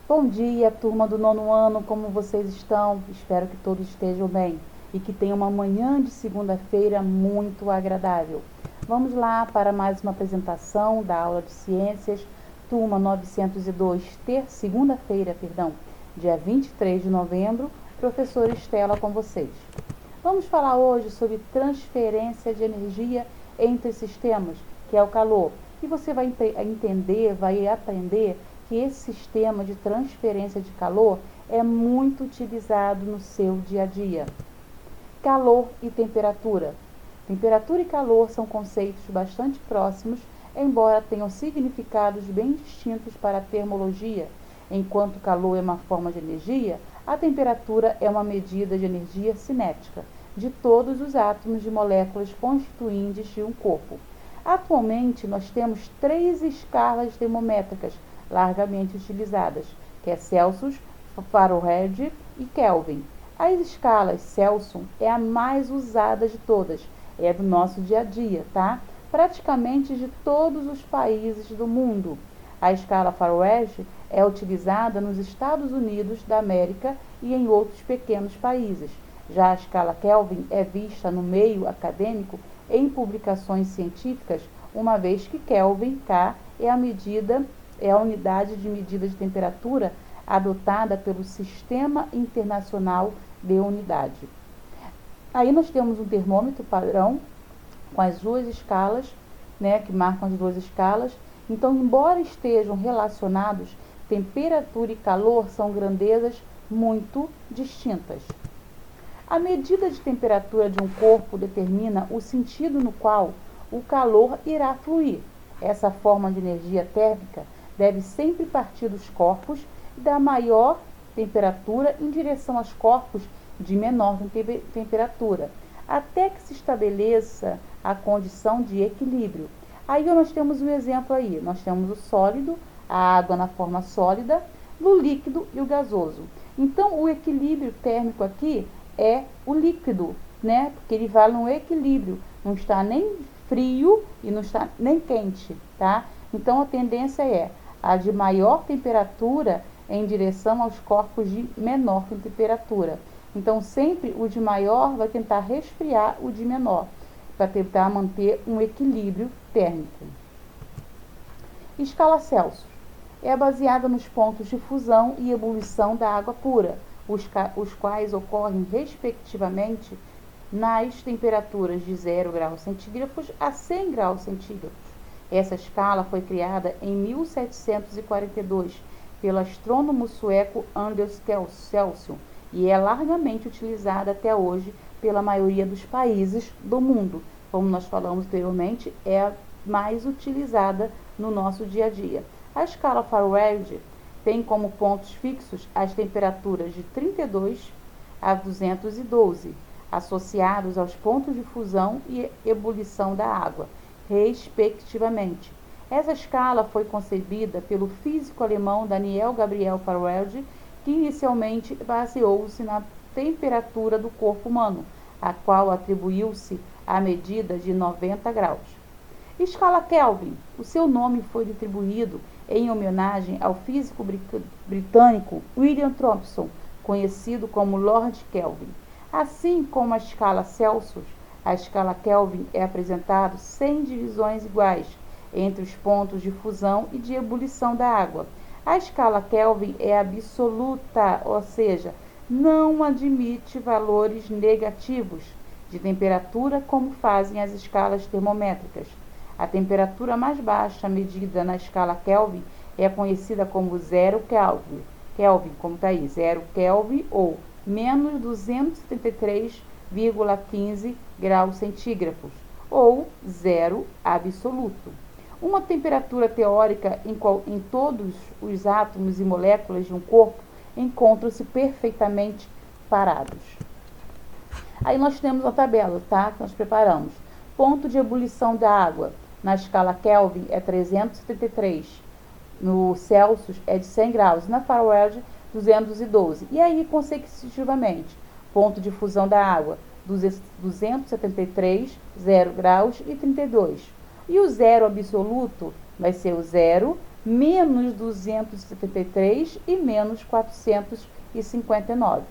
Bom dia, turma do 9º ano, como vocês estão? Espero que todos estejam bem e que tenham uma manhã de segunda-feira muito agradável. Vamos lá para mais uma apresentação da aula de ciências, turma 902, segunda-feira, dia 23 de novembro, professora Estela com vocês. Vamos falar hoje sobre transferência de energia entre sistemas, que é o calor. E você vai entender, vai aprender que esse sistema de transferência de calor é muito utilizado no seu dia a dia. Calor e temperatura. Temperatura e calor são conceitos bastante próximos, embora tenham significados bem distintos para a termologia. Enquanto calor é uma forma de energia, a temperatura é uma medida de energia cinética de todos os átomos de moléculas constituintes de um corpo. Atualmente, nós temos 3 escalas termométricas largamente utilizadas, que é Celsius, Fahrenheit e Kelvin. As escalas Celsius é a mais usada de todas, é do nosso dia a dia, tá? Praticamente de todos os países do mundo. A escala Fahrenheit é utilizada nos Estados Unidos da América e em outros pequenos países. Já a escala Kelvin é vista no meio acadêmico em publicações científicas, uma vez que Kelvin, K, é a unidade de medida de temperatura adotada pelo Sistema Internacional de Unidade. Aí nós temos um termômetro padrão com as 2 escalas, que marcam as 2 escalas. Então, embora estejam relacionados, temperatura e calor são grandezas muito distintas. A medida de temperatura de um corpo determina o sentido no qual o calor irá fluir. Essa forma de energia térmica deve sempre partir dos corpos da maior temperatura em direção aos corpos de menor temperatura, até que se estabeleça a condição de equilíbrio. Aí nós temos um exemplo aí, nós temos o sólido, a água na forma sólida, o líquido e o gasoso. Então, o equilíbrio térmico aqui é o líquido, porque ele vale um equilíbrio, não está nem frio e não está nem quente, tá? Então, a tendência é a de maior temperatura em direção aos corpos de menor temperatura. Então, sempre o de maior vai tentar resfriar o de menor, para tentar manter um equilíbrio térmico. Escala Celsius é baseada nos pontos de fusão e ebulição da água pura, os quais ocorrem respectivamente nas temperaturas de 0 graus centígrados a 100 graus centígrados. Essa escala foi criada em 1742 pelo astrônomo sueco Anders Celsius e é largamente utilizada até hoje pela maioria dos países do mundo. Como nós falamos anteriormente, é a mais utilizada no nosso dia a dia. A escala Fahrenheit tem como pontos fixos as temperaturas de 32 a 212, associados aos pontos de fusão e ebulição da água, respectivamente. Essa escala foi concebida pelo físico alemão Daniel Gabriel Fahrenheit, que inicialmente baseou-se na temperatura do corpo humano, a qual atribuiu-se a medida de 90 graus. Escala Kelvin. O seu nome foi atribuído em homenagem ao físico britânico William Thomson, conhecido como Lord Kelvin. Assim como a escala Celsius, a escala Kelvin é apresentada sem divisões iguais entre os pontos de fusão e de ebulição da água. A escala Kelvin é absoluta, ou seja, não admite valores negativos de temperatura como fazem as escalas termométricas. A temperatura mais baixa medida na escala Kelvin é conhecida como 0 Kelvin. Kelvin, como está aí, 0 Kelvin ou menos 273,15 graus centígrados, ou zero absoluto. Uma temperatura teórica em todos os átomos e moléculas de um corpo encontram-se perfeitamente parados. Aí nós temos a tabela, tá? Que nós preparamos. Ponto de ebulição da água. Na escala Kelvin é 373. No Celsius é de 100 graus. Na Fahrenheit, 212. E aí, consecutivamente, ponto de fusão da água, 273, 0 graus e 32. E o zero absoluto vai ser o zero menos 273 e menos 459.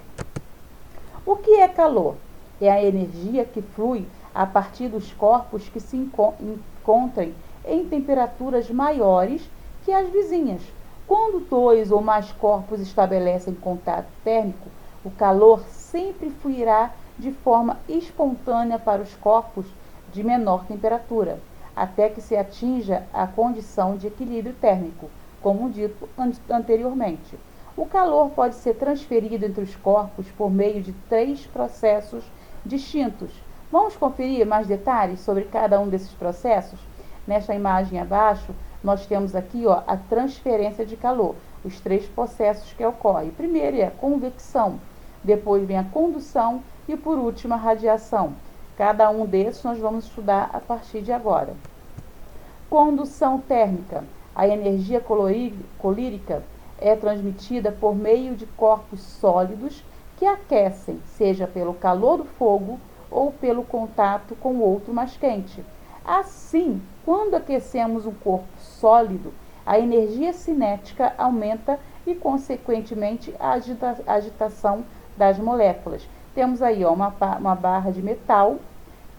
O que é calor? É a energia que flui a partir dos corpos que se encontrem em temperaturas maiores que as vizinhas. Quando dois ou mais corpos estabelecem contato térmico, o calor sempre fluirá de forma espontânea para os corpos de menor temperatura, até que se atinja a condição de equilíbrio térmico, como dito anteriormente. O calor pode ser transferido entre os corpos por meio de 3 processos distintos. Vamos conferir mais detalhes sobre cada um desses processos? Nesta imagem abaixo, nós temos aqui a transferência de calor, os 3 processos que ocorrem. Primeiro é a convecção, depois vem a condução e, por último, a radiação. Cada um desses nós vamos estudar a partir de agora. Condução térmica. A energia colírica é transmitida por meio de corpos sólidos que aquecem, seja pelo calor do fogo ou pelo contato com outro mais quente. Assim, quando aquecemos um corpo sólido, a energia cinética aumenta e, consequentemente, a agitação das moléculas. Temos aí uma barra de metal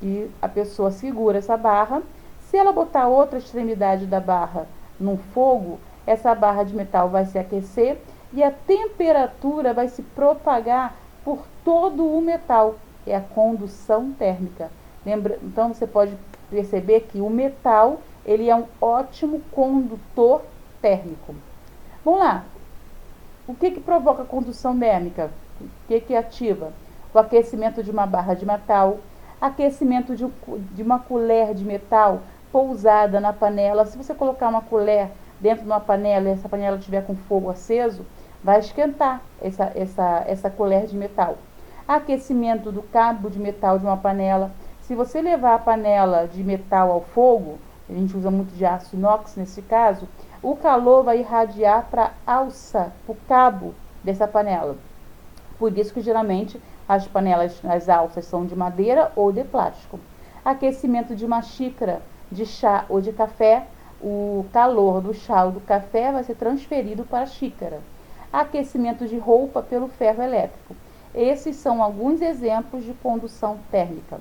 e a pessoa segura essa barra. Se ela botar outra extremidade da barra no fogo, essa barra de metal vai se aquecer e a temperatura vai se propagar por todo o metal. É a condução térmica. Então, você pode perceber que o metal ele é um ótimo condutor térmico. Vamos lá. O que provoca a condução térmica? O que ativa? O aquecimento de uma barra de metal, aquecimento de uma colher de metal pousada na panela. Se você colocar uma colher dentro de uma panela e essa panela estiver com fogo aceso, vai esquentar essa colher de metal. Aquecimento do cabo de metal de uma panela. Se você levar a panela de metal ao fogo, a gente usa muito de aço inox nesse caso, o calor vai irradiar para a alça, para o cabo dessa panela. Por isso que geralmente as panelas, as alças são de madeira ou de plástico. Aquecimento de uma xícara de chá ou de café, o calor do chá ou do café vai ser transferido para a xícara. Aquecimento de roupa pelo ferro elétrico. Esses são alguns exemplos de condução térmica.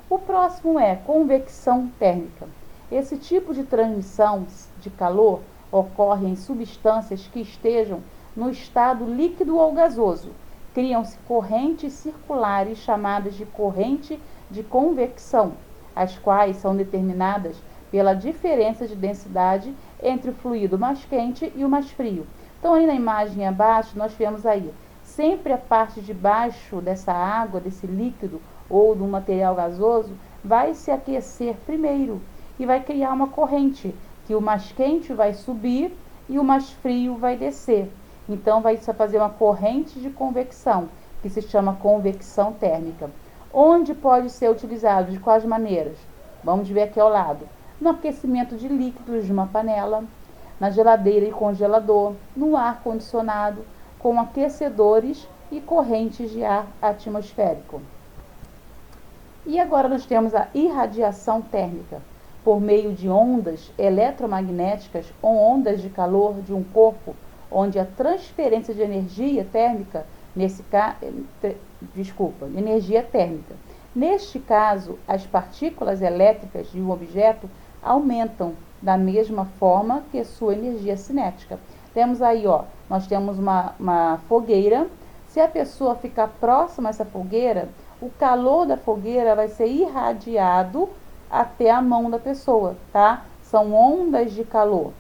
O próximo é convecção térmica. Esse tipo de transmissão de calor ocorre em substâncias que estejam no estado líquido ou gasoso. Criam-se correntes circulares chamadas de corrente de convecção, as quais são determinadas pela diferença de densidade entre o fluido mais quente e o mais frio. Então, aí na imagem abaixo, nós vemos aí, sempre a parte de baixo dessa água, desse líquido ou do material gasoso, vai se aquecer primeiro e vai criar uma corrente, que o mais quente vai subir e o mais frio vai descer. Então, vai fazer uma corrente de convecção, que se chama convecção térmica. Onde pode ser utilizado? De quais maneiras? Vamos ver aqui ao lado. No aquecimento de líquidos de uma panela, na geladeira e congelador, no ar-condicionado, com aquecedores e correntes de ar atmosférico. E agora nós temos a irradiação térmica, por meio de ondas eletromagnéticas ou ondas de calor de um corpo, onde a transferência de energia térmica, energia térmica. Neste caso, as partículas elétricas de um objeto aumentam da mesma forma que sua energia cinética. Temos aí, nós temos uma fogueira. Se a pessoa ficar próxima a essa fogueira, o calor da fogueira vai ser irradiado até a mão da pessoa, tá? São ondas de calor.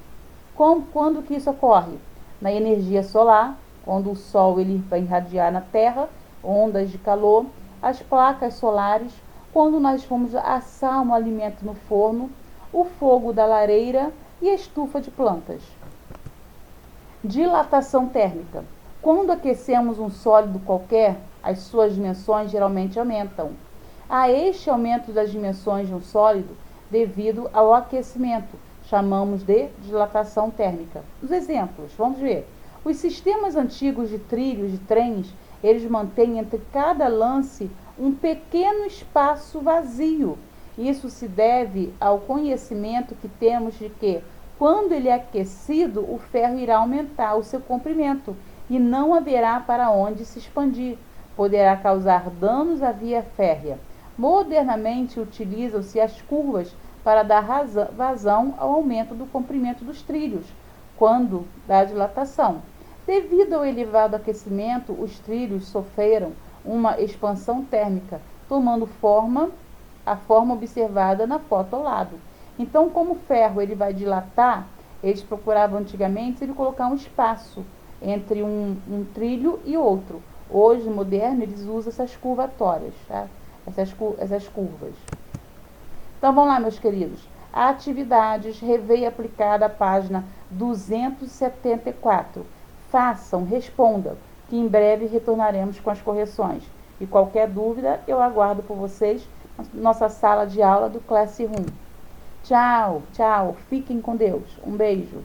Quando que isso ocorre? Na energia solar, quando o Sol ele vai irradiar na Terra, ondas de calor. As placas solares, quando nós vamos assar um alimento no forno, o fogo da lareira e a estufa de plantas. Dilatação térmica. Quando aquecemos um sólido qualquer, as suas dimensões geralmente aumentam. Há este aumento das dimensões de um sólido devido ao aquecimento, chamamos de dilatação térmica. Os exemplos, vamos ver. Os sistemas antigos de trilhos de trens, eles mantêm entre cada lance um pequeno espaço vazio. Isso se deve ao conhecimento que temos de que Quando ele é aquecido, o ferro irá aumentar o seu comprimento e não haverá para onde se expandir. Poderá causar danos à via férrea. Modernamente, utilizam-se as curvas para dar vazão ao aumento do comprimento dos trilhos, quando da dilatação. Devido ao elevado aquecimento, os trilhos sofreram uma expansão térmica, tomando a forma observada na foto ao lado. Então, como o ferro ele vai dilatar, eles procuravam antigamente ele colocar um espaço entre um trilho e outro. Hoje, moderno, eles usam essas curvatórias, tá? Essas curvas. Então, vamos lá, meus queridos. Atividades, rever e aplicar a página 274. Façam, respondam, que em breve retornaremos com as correções. E qualquer dúvida, eu aguardo por vocês na nossa sala de aula do Classroom. Tchau, tchau. Fiquem com Deus. Um beijo.